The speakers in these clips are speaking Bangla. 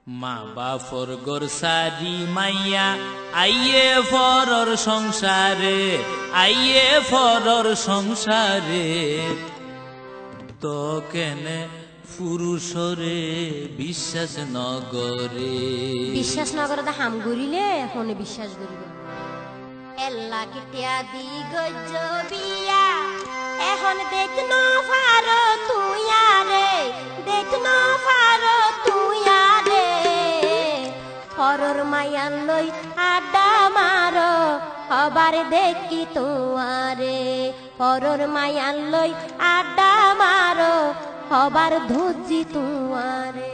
মা বাপর গোর সারি মাইয়া আইয়ে ফরর সংসারে, আইয়ে ফরর সংসারে। তো কেনে পুরুষরে বিশ্বাস নগরে, বিশ্বাস নগরে তো হাম ঘুরিলে ফোনে বিশ্বাস করিব। এল্লা কিটিয়া দি গজ্জ বিয়া এখন দেখ ন ফারো তুই আরে, দেখ ন ফারো তুই আরে। ফরর মায়ান লই আড্ডা মারো হবার দেখি তোমারে, ফরর মায়ান লই আড্ডা মারো হবার ধুজি তোমারে।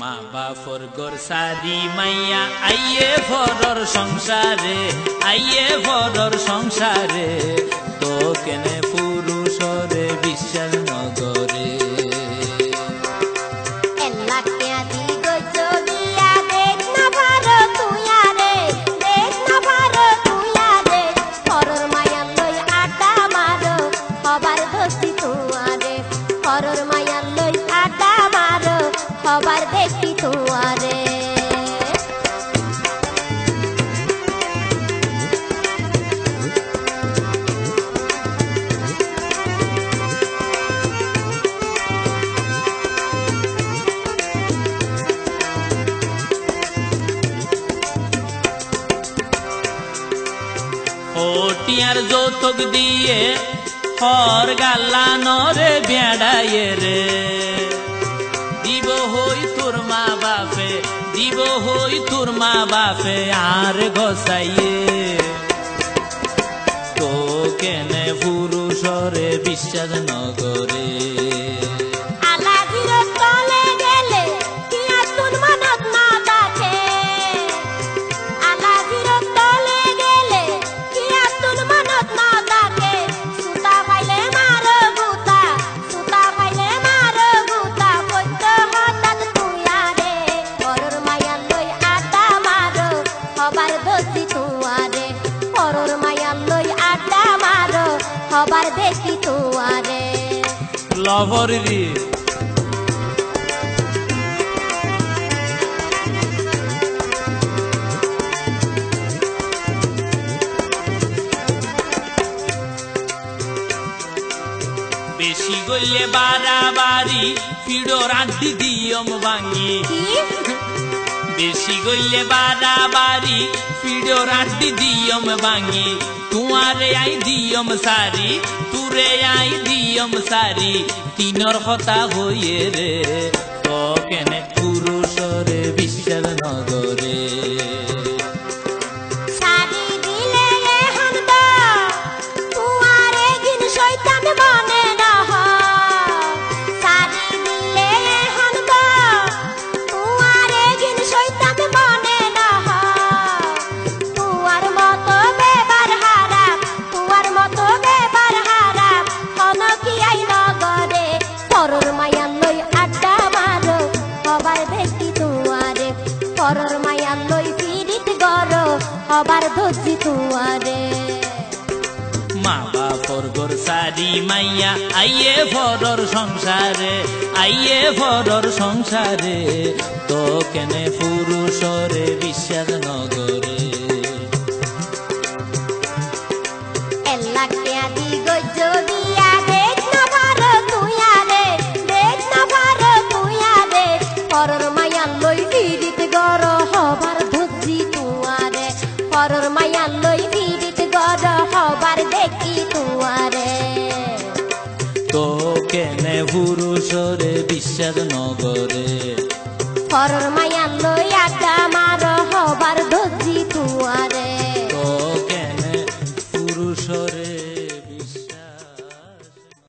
মা বাপর গোর সারি মাইয়া আইয়ে ফরর সংসারে, আইয়ে ফরর সংসারে। তো কেনে পুরুষরে বিশ্বাস নগরে। হবার দেখি তোমারে। ওটিয়ার যৌতুক দিয়ে হর গাল্লা নরে বেড়াইয়ে রে। দিব হই তোর মা বাপে, দিব হই তোর মা বাপে আর গসাইয়ে। তো কেনে পুরুষরে বিশ্বাস নগরে। হবার দেখি তোমারে। লভরি বেশি গলে বাড়াবাড়ি পিড়োর আড্ডি দিয়ম ভাঙি। বেশি গলে বাড়াবাড়ি পিড়োর আড্ডি দিয়ম ভাঙি। তুয়ারে আই দিয়ম সারি, তুরে আই দিয়ম সারি। তিনর কথা হইয়ে রে। তো কেনে পুরুষরে বিশ্বাস নগরে। ফরর মায়ান লই পিরিত গরো হবার ধজি তোমারে। মা বাপর গোর সারি মাইয়া আইয়ে ফরর সংসারে, আইয়ে ফরর সংসারে। তো কেনে পুরুষরে বিশ্বাস নগরে। এল্লা কিয়া দি গজ্জ বিয়া দেখ না ফারো তুই আরে, দেখ না ফারো তুই আরে। ফরর মায়ান লই পিরিত গরো হবার ধজি তোমারে, ফরর মায়ান লই পিরিত গরো হবার দেখি তোমারে। তো কেনে পুরুষরে বিশ্বাস নগরে। ফরর মায়ান লই আড্ডা মারো হবার